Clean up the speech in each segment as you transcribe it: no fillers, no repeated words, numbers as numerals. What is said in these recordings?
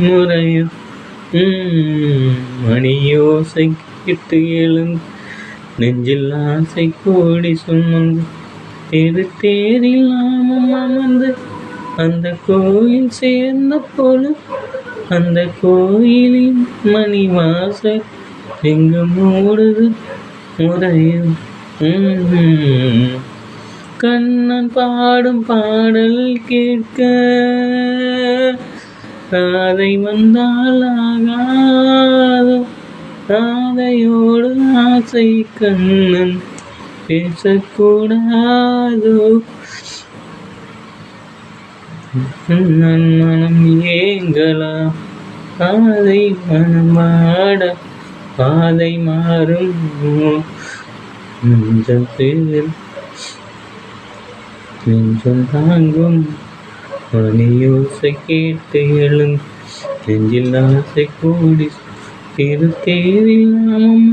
முறையும் மணியோசை கேட்டு எழுந்து நெஞ்சில் ஆசை கோடி சுமந்து தேரில் நாமும் அமர்ந்து அந்த கோயில் சேர்ந்த பொழுது அந்த கோயிலின் மணி வாசல் எங்கு மூடுது முறையும் கண்ணன் பாடும் பாடல் கேட்க ராதை வந்தால் ஆகாதோ ராதையோடு ஆசை கண்ணன் பேசக்கூடாதோ மனம் ஏங்கலா பாதை மனமாட பாதை மாறும் நெஞ்சம் தாங்கும் மணியோசை கேட்டு எழுந்து நெஞ்சில் ஆசை கூடி தேரில் நாமும்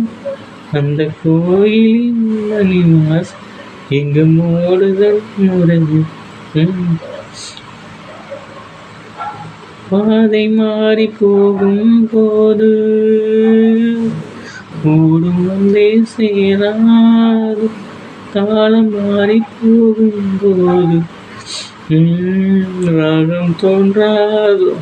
அந்த கோயிலின் மணி வாசல் எங்கு மூடுதல் முறையும் பாதை மாறி போகும் போது ஓடும் வந்தே சேராது தாளம் மாறி போகும் போது ராகம் தோன்றாதோ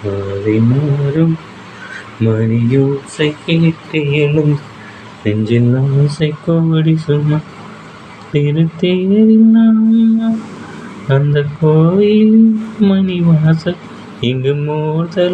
பாதை மாறும் மணியோசை கேட்டு எழுந்து நெஞ்சில் ஆசை கோடி சும்மா தேரில் நாம் அந்த கோயில் மணி வாசல் இங்கு மோதல்